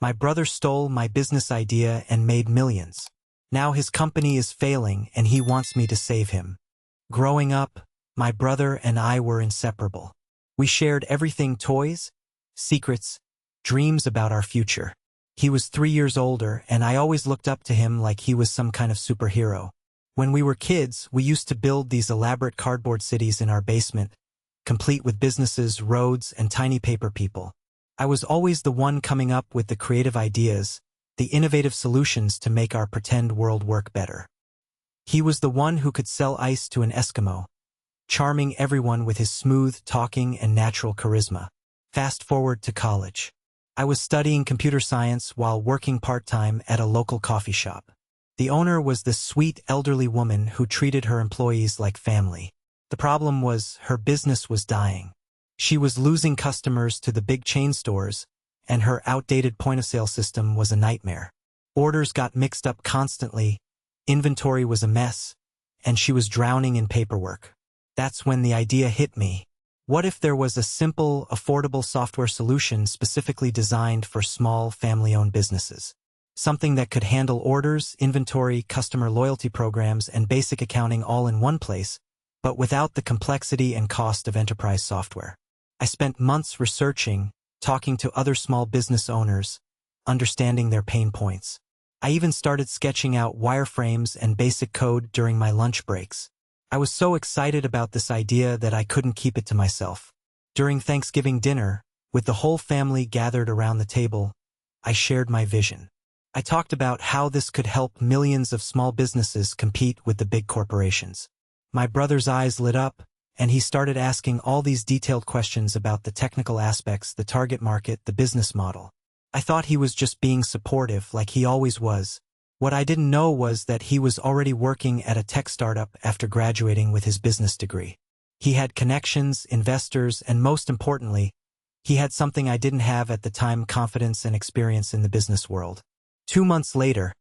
My brother stole my business idea and made millions. Now his company is failing and he wants me to save him. Growing up, my brother and I were inseparable. We shared everything: toys, secrets, dreams about our future. He was 3 years older, and I always looked up to him like he was some kind of superhero. When we were kids, we used to build these elaborate cardboard cities in our basement, complete with businesses, roads, and tiny paper people. I was always the one coming up with the creative ideas, the innovative solutions to make our pretend world work better. He was the one who could sell ice to an Eskimo, charming everyone with his smooth talking and natural charisma. Fast forward to college. I was studying computer science while working part-time at a local coffee shop. The owner was this sweet elderly woman who treated her employees like family. The problem was her business was dying. She was losing customers to the big chain stores, and her outdated point-of-sale system was a nightmare. Orders got mixed up constantly, inventory was a mess, and she was drowning in paperwork. That's when the idea hit me. What if there was a simple, affordable software solution specifically designed for small, family-owned businesses? Something that could handle orders, inventory, customer loyalty programs, and basic accounting all in one place, but without the complexity and cost of enterprise software. I spent months researching, talking to other small business owners, understanding their pain points. I even started sketching out wireframes and basic code during my lunch breaks. I was so excited about this idea that I couldn't keep it to myself. During Thanksgiving dinner, with the whole family gathered around the table, I shared my vision. I talked about how this could help millions of small businesses compete with the big corporations. My brother's eyes lit up, and he started asking all these detailed questions about the technical aspects, the target market, the business model. I thought he was just being supportive like he always was. What I didn't know was that he was already working at a tech startup after graduating with his business degree. He had connections, investors, and most importantly, he had something I didn't have at the time: confidence and experience in the business world. 2 months later,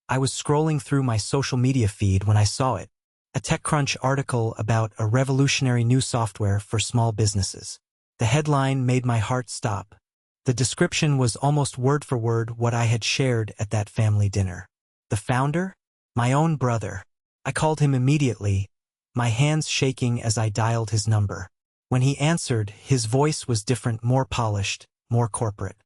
I was scrolling through my social media feed when I saw it. A TechCrunch article about a revolutionary new software for small businesses. The headline made my heart stop. The description was almost word for word what I had shared at that family dinner. The founder? My own brother. I called him immediately, my hands shaking as I dialed his number. When he answered, his voice was different, more polished, more corporate.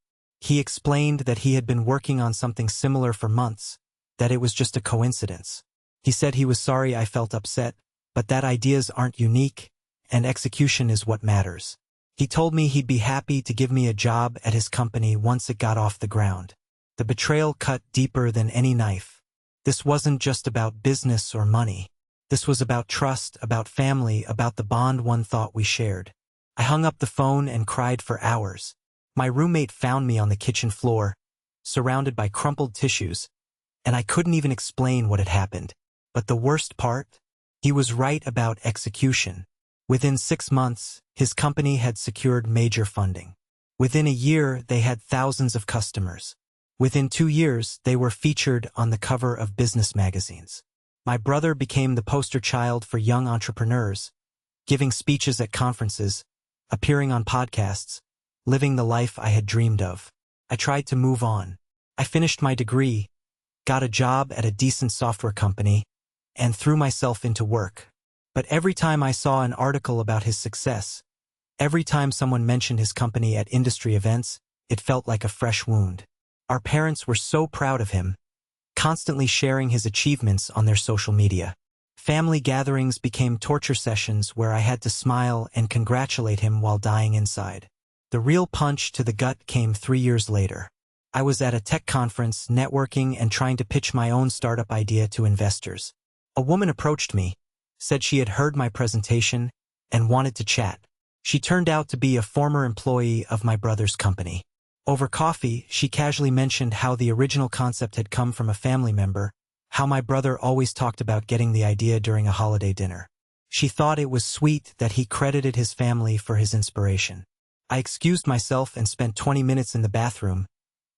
He explained that he had been working on something similar for months, that it was just a coincidence. He said he was sorry I felt upset, but that ideas aren't unique, and execution is what matters. He told me he'd be happy to give me a job at his company once it got off the ground. The betrayal cut deeper than any knife. This wasn't just about business or money. This was about trust, about family, about the bond one thought we shared. I hung up the phone and cried for hours. My roommate found me on the kitchen floor, surrounded by crumpled tissues, and I couldn't even explain what had happened. But the worst part? He was right about execution. Within 6 months, his company had secured major funding. Within a year, they had thousands of customers. Within 2 years, they were featured on the cover of business magazines. My brother became the poster child for young entrepreneurs, giving speeches at conferences, appearing on podcasts, living the life I had dreamed of. I tried to move on. I finished my degree, got a job at a decent software company, and threw myself into work. But every time I saw an article about his success, every time someone mentioned his company at industry events, it felt like a fresh wound. Our parents were so proud of him, constantly sharing his achievements on their social media. Family gatherings became torture sessions where I had to smile and congratulate him while dying inside. The real punch to the gut came 3 years later. I was at a tech conference, networking and trying to pitch my own startup idea to investors. A woman approached me, said she had heard my presentation, and wanted to chat. She turned out to be a former employee of my brother's company. Over coffee, she casually mentioned how the original concept had come from a family member, how my brother always talked about getting the idea during a holiday dinner. She thought it was sweet that he credited his family for his inspiration. I excused myself and spent 20 minutes in the bathroom,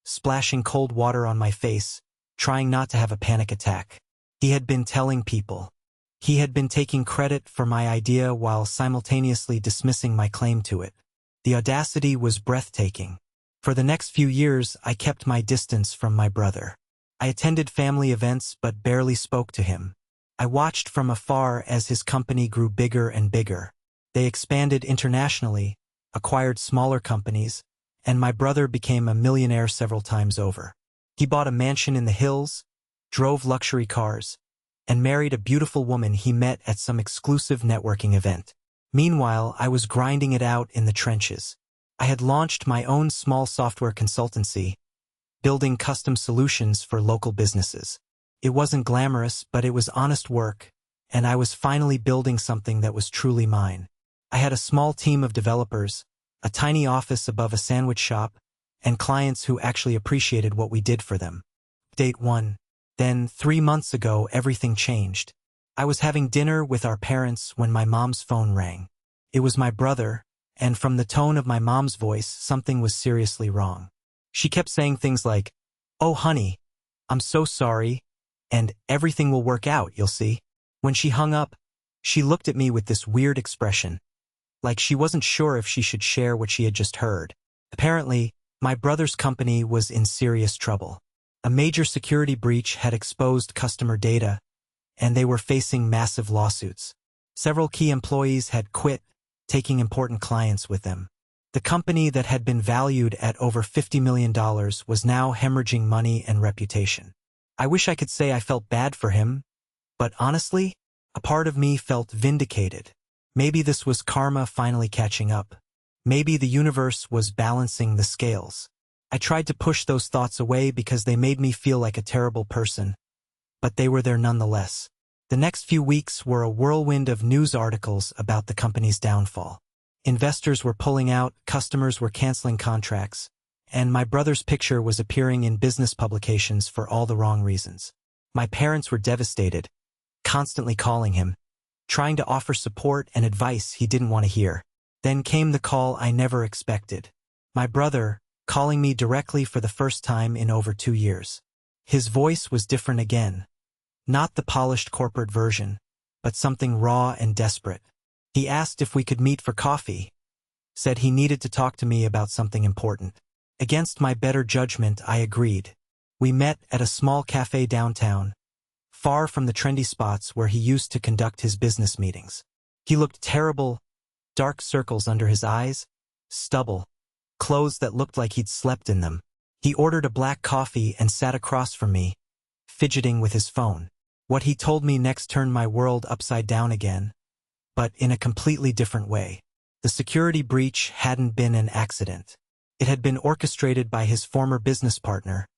splashing cold water on my face, trying not to have a panic attack. He had been telling people. He had been taking credit for my idea while simultaneously dismissing my claim to it. The audacity was breathtaking. For the next few years, I kept my distance from my brother. I attended family events but barely spoke to him. I watched from afar as his company grew bigger and bigger. They expanded internationally, acquired smaller companies, and my brother became a millionaire several times over. He bought a mansion in the hills, drove luxury cars, and married a beautiful woman he met at some exclusive networking event. Meanwhile, I was grinding it out in the trenches. I had launched my own small software consultancy, building custom solutions for local businesses. It wasn't glamorous, but it was honest work, and I was finally building something that was truly mine. I had a small team of developers, a tiny office above a sandwich shop, and clients who actually appreciated what we did for them. Date 1. Then, 3 months ago, everything changed. I was having dinner with our parents when my mom's phone rang. It was my brother, and from the tone of my mom's voice, something was seriously wrong. She kept saying things like, "Oh, honey, I'm so sorry, and everything will work out, you'll see." When she hung up, she looked at me with this weird expression, like she wasn't sure if she should share what she had just heard. Apparently, my brother's company was in serious trouble. A major security breach had exposed customer data, and they were facing massive lawsuits. Several key employees had quit, taking important clients with them. The company that had been valued at over $50 million was now hemorrhaging money and reputation. I wish I could say I felt bad for him, but honestly, a part of me felt vindicated. Maybe this was karma finally catching up. Maybe the universe was balancing the scales. I tried to push those thoughts away because they made me feel like a terrible person, but they were there nonetheless. The next few weeks were a whirlwind of news articles about the company's downfall. Investors were pulling out, customers were canceling contracts, and my brother's picture was appearing in business publications for all the wrong reasons. My parents were devastated, constantly calling him, trying to offer support and advice he didn't want to hear. Then came the call I never expected. My brother, calling me directly for the first time in over 2 years. His voice was different again. Not the polished corporate version, but something raw and desperate. He asked if we could meet for coffee, said he needed to talk to me about something important. Against my better judgment, I agreed. We met at a small cafe downtown, far from the trendy spots where he used to conduct his business meetings. He looked terrible, dark circles under his eyes, stubble, clothes that looked like he'd slept in them. He ordered a black coffee and sat across from me, fidgeting with his phone. What he told me next turned my world upside down again, but in a completely different way. The security breach hadn't been an accident. It had been orchestrated by his former business partner,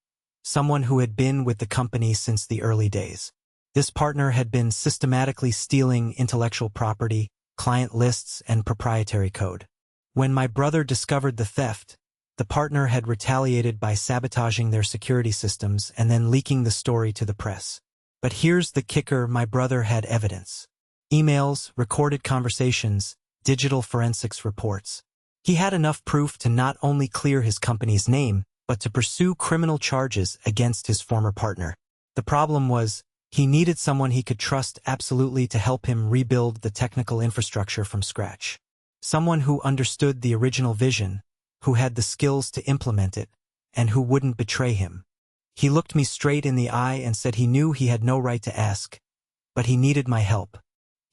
someone who had been with the company since the early days. This partner had been systematically stealing intellectual property, client lists, and proprietary code. When my brother discovered the theft, the partner had retaliated by sabotaging their security systems and then leaking the story to the press. But here's the kicker: my brother had evidence. Emails, recorded conversations, digital forensics reports. He had enough proof to not only clear his company's name, but to pursue criminal charges against his former partner. The problem was, he needed someone he could trust absolutely to help him rebuild the technical infrastructure from scratch. Someone who understood the original vision, who had the skills to implement it, and who wouldn't betray him. He looked me straight in the eye and said he knew he had no right to ask, but he needed my help.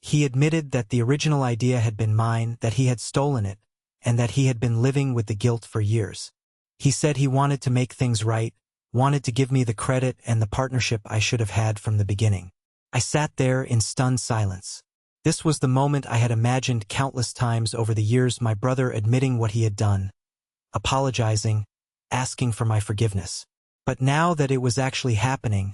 He admitted that the original idea had been mine, that he had stolen it, and that he had been living with the guilt for years. He said he wanted to make things right, wanted to give me the credit and the partnership I should have had from the beginning. I sat there in stunned silence. This was the moment I had imagined countless times over the years: my brother admitting what he had done, apologizing, asking for my forgiveness. But now that it was actually happening,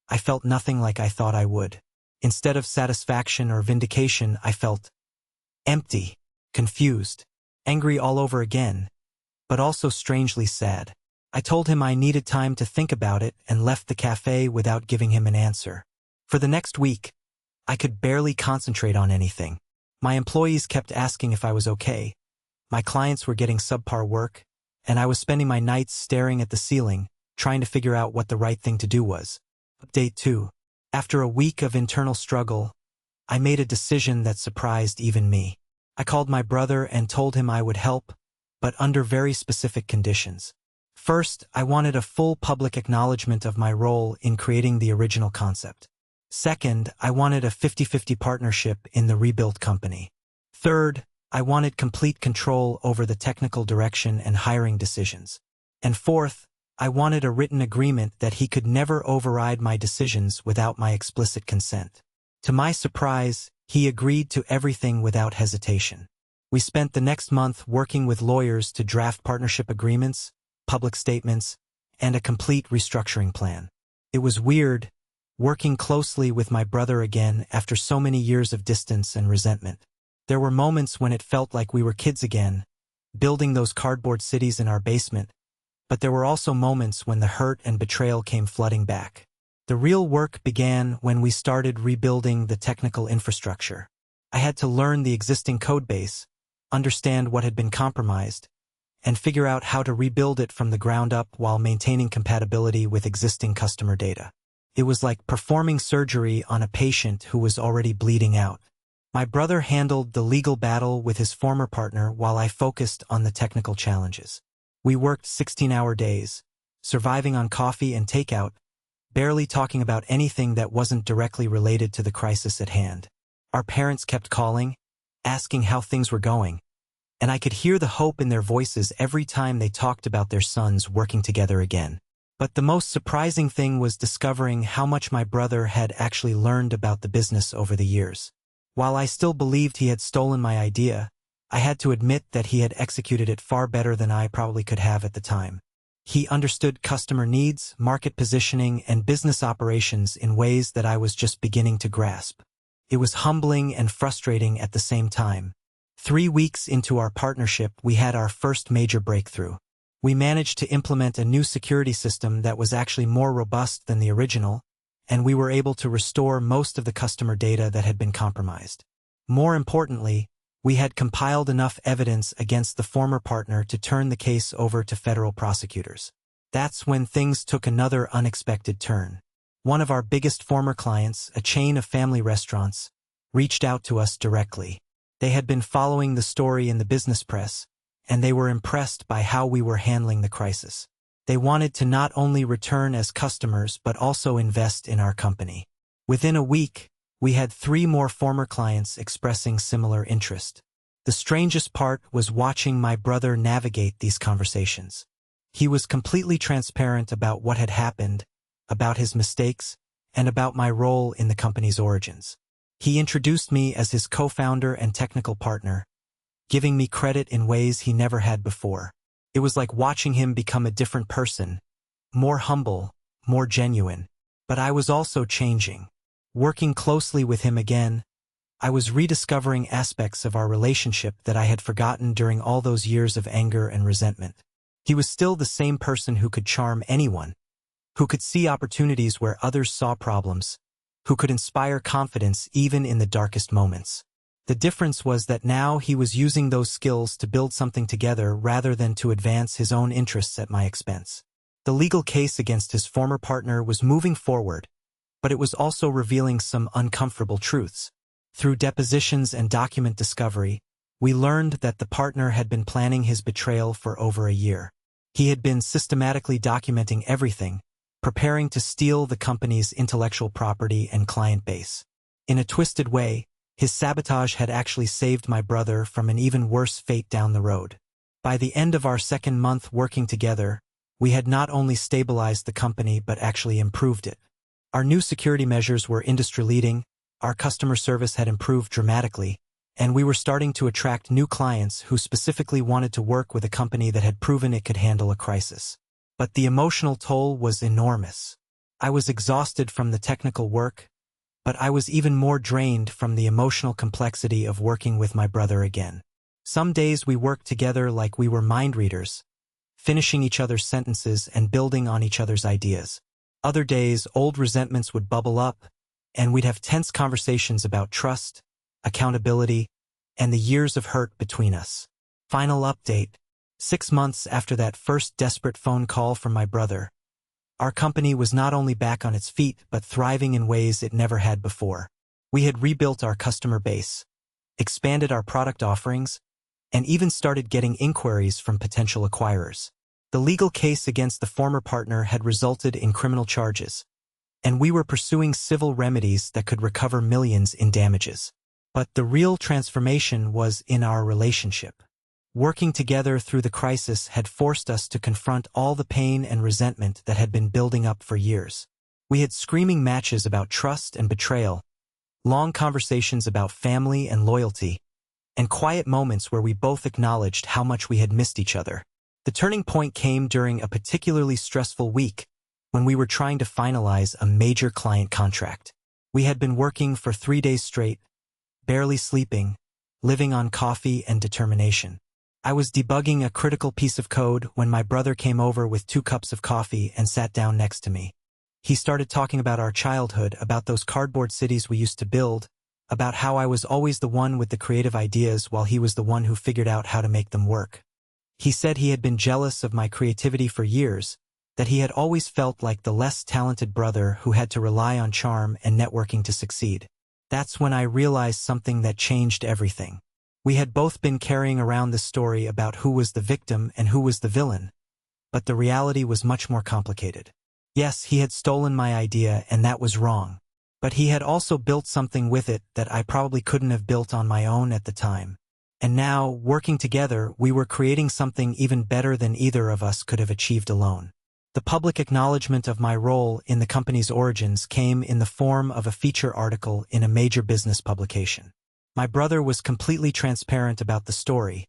I felt nothing like I thought I would. Instead of satisfaction or vindication, I felt empty, confused, angry all over again, but also strangely sad. I told him I needed time to think about it and left the cafe without giving him an answer. For the next week, I could barely concentrate on anything. My employees kept asking if I was okay. My clients were getting subpar work, and I was spending my nights staring at the ceiling, trying to figure out what the right thing to do was. Update 2. After a week of internal struggle, I made a decision that surprised even me. I called my brother and told him I would help, but under very specific conditions. First, I wanted a full public acknowledgement of my role in creating the original concept. Second, I wanted a 50-50 partnership in the rebuilt company. Third, I wanted complete control over the technical direction and hiring decisions. And fourth, I wanted a written agreement that he could never override my decisions without my explicit consent. To my surprise, he agreed to everything without hesitation. We spent the next month working with lawyers to draft partnership agreements, public statements, and a complete restructuring plan. It was weird, working closely with my brother again after so many years of distance and resentment. There were moments when it felt like we were kids again, building those cardboard cities in our basement, but there were also moments when the hurt and betrayal came flooding back. The real work began when we started rebuilding the technical infrastructure. I had to learn the existing codebase, understand what had been compromised, and figure out how to rebuild it from the ground up while maintaining compatibility with existing customer data. It was like performing surgery on a patient who was already bleeding out. My brother handled the legal battle with his former partner while I focused on the technical challenges. We worked 16-hour days, surviving on coffee and takeout, barely talking about anything that wasn't directly related to the crisis at hand. Our parents kept calling, asking how things were going, and I could hear the hope in their voices every time they talked about their sons working together again. But the most surprising thing was discovering how much my brother had actually learned about the business over the years. While I still believed he had stolen my idea, I had to admit that he had executed it far better than I probably could have at the time. He understood customer needs, market positioning, and business operations in ways that I was just beginning to grasp. It was humbling and frustrating at the same time. 3 weeks into our partnership, we had our first major breakthrough. We managed to implement a new security system that was actually more robust than the original, and we were able to restore most of the customer data that had been compromised. More importantly, we had compiled enough evidence against the former partner to turn the case over to federal prosecutors. That's when things took another unexpected turn. One of our biggest former clients, a chain of family restaurants, reached out to us directly. They had been following the story in the business press, and they were impressed by how we were handling the crisis. They wanted to not only return as customers but also invest in our company. Within a week, we had 3 more former clients expressing similar interest. The strangest part was watching my brother navigate these conversations. He was completely transparent about what had happened, about his mistakes, and about my role in the company's origins. He introduced me as his co-founder and technical partner, giving me credit in ways he never had before. It was like watching him become a different person, more humble, more genuine. But I was also changing. Working closely with him again, I was rediscovering aspects of our relationship that I had forgotten during all those years of anger and resentment. He was still the same person who could charm anyone, who could see opportunities where others saw problems, who could inspire confidence even in the darkest moments. The difference was that now he was using those skills to build something together rather than to advance his own interests at my expense. The legal case against his former partner was moving forward, but it was also revealing some uncomfortable truths. Through depositions and document discovery, we learned that the partner had been planning his betrayal for over a year. He had been systematically documenting everything, preparing to steal the company's intellectual property and client base. In a twisted way, his sabotage had actually saved my brother from an even worse fate down the road. By the end of our second month working together, we had not only stabilized the company but actually improved it. Our new security measures were industry-leading, our customer service had improved dramatically, and we were starting to attract new clients who specifically wanted to work with a company that had proven it could handle a crisis. But the emotional toll was enormous. I was exhausted from the technical work, but I was even more drained from the emotional complexity of working with my brother again. Some days we worked together like we were mind readers, finishing each other's sentences and building on each other's ideas. Other days, old resentments would bubble up, and we'd have tense conversations about trust, accountability, and the years of hurt between us. Final update: 6 months after that first desperate phone call from my brother, our company was not only back on its feet but thriving in ways it never had before. We had rebuilt our customer base, expanded our product offerings, and even started getting inquiries from potential acquirers. The legal case against the former partner had resulted in criminal charges, and we were pursuing civil remedies that could recover millions in damages. But the real transformation was in our relationship. Working together through the crisis had forced us to confront all the pain and resentment that had been building up for years. We had screaming matches about trust and betrayal, long conversations about family and loyalty, and quiet moments where we both acknowledged how much we had missed each other. The turning point came during a particularly stressful week when we were trying to finalize a major client contract. We had been working for 3 days straight, barely sleeping, living on coffee and determination. I was debugging a critical piece of code when my brother came over with 2 cups of coffee and sat down next to me. He started talking about our childhood, about those cardboard cities we used to build, about how I was always the one with the creative ideas while he was the one who figured out how to make them work. He said he had been jealous of my creativity for years, that he had always felt like the less talented brother who had to rely on charm and networking to succeed. That's when I realized something that changed everything. We had both been carrying around the story about who was the victim and who was the villain, but the reality was much more complicated. Yes, he had stolen my idea, and that was wrong. But he had also built something with it that I probably couldn't have built on my own at the time. And now, working together, we were creating something even better than either of us could have achieved alone. The public acknowledgement of my role in the company's origins came in the form of a feature article in a major business publication. My brother was completely transparent about the story,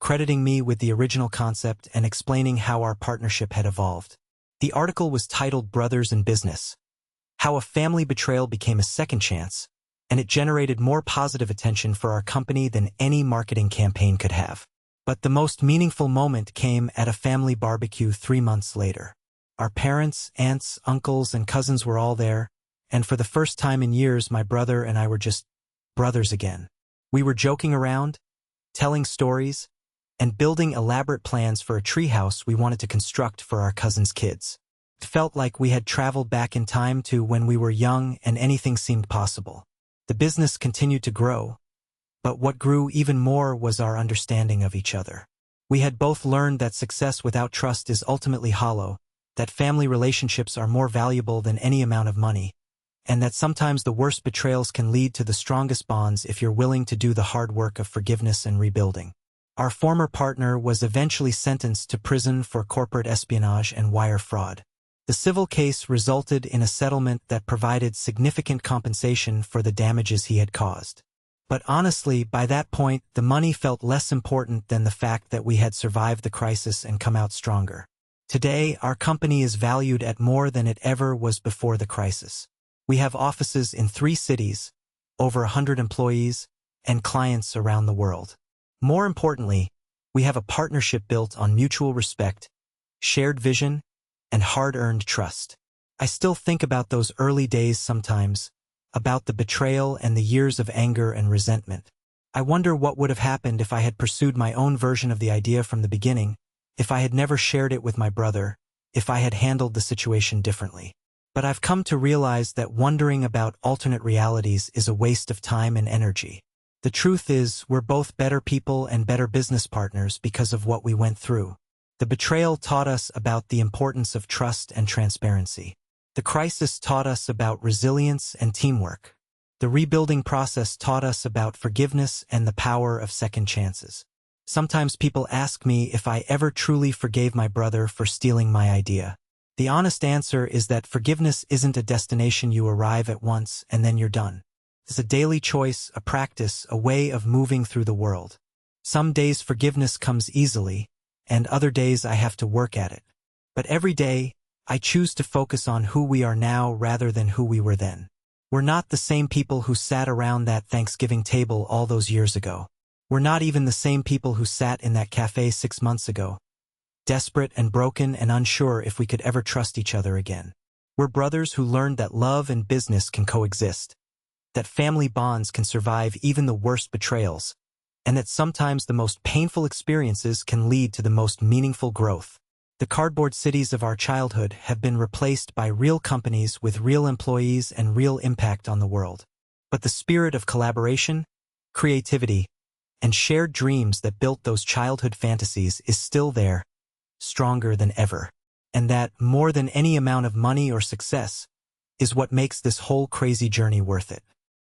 crediting me with the original concept and explaining how our partnership had evolved. The article was titled Brothers in Business: How a Family Betrayal Became a Second Chance, and it generated more positive attention for our company than any marketing campaign could have. But the most meaningful moment came at a family barbecue 3 months later. Our parents, aunts, uncles, and cousins were all there, and for the first time in years my brother and I were just brothers again. We were joking around, telling stories, and building elaborate plans for a treehouse we wanted to construct for our cousin's kids. It felt like we had traveled back in time to when we were young and anything seemed possible. The business continued to grow, but what grew even more was our understanding of each other. We had both learned that success without trust is ultimately hollow, that family relationships are more valuable than any amount of money, and that sometimes the worst betrayals can lead to the strongest bonds if you're willing to do the hard work of forgiveness and rebuilding. Our former partner was eventually sentenced to prison for corporate espionage and wire fraud. The civil case resulted in a settlement that provided significant compensation for the damages he had caused. But honestly, by that point, the money felt less important than the fact that we had survived the crisis and come out stronger. Today, our company is valued at more than it ever was before the crisis. We have offices in 3 cities, over 100 employees, and clients around the world. More importantly, we have a partnership built on mutual respect, shared vision, and hard-earned trust. I still think about those early days sometimes, about the betrayal and the years of anger and resentment. I wonder what would have happened if I had pursued my own version of the idea from the beginning, if I had never shared it with my brother, if I had handled the situation differently. But I've come to realize that wondering about alternate realities is a waste of time and energy. The truth is, we're both better people and better business partners because of what we went through. The betrayal taught us about the importance of trust and transparency. The crisis taught us about resilience and teamwork. The rebuilding process taught us about forgiveness and the power of second chances. Sometimes people ask me if I ever truly forgave my brother for stealing my idea. The honest answer is that forgiveness isn't a destination you arrive at once and then you're done. It's a daily choice, a practice, a way of moving through the world. Some days forgiveness comes easily, and other days I have to work at it. But every day, I choose to focus on who we are now rather than who we were then. We're not the same people who sat around that Thanksgiving table all those years ago. We're not even the same people who sat in that cafe 6 months ago, desperate and broken and unsure if we could ever trust each other again. We're brothers who learned that love and business can coexist, that family bonds can survive even the worst betrayals, and that sometimes the most painful experiences can lead to the most meaningful growth. The cardboard cities of our childhood have been replaced by real companies with real employees and real impact on the world. But the spirit of collaboration, creativity, and shared dreams that built those childhood fantasies is still there, stronger than ever. And that, more than any amount of money or success, is what makes this whole crazy journey worth it.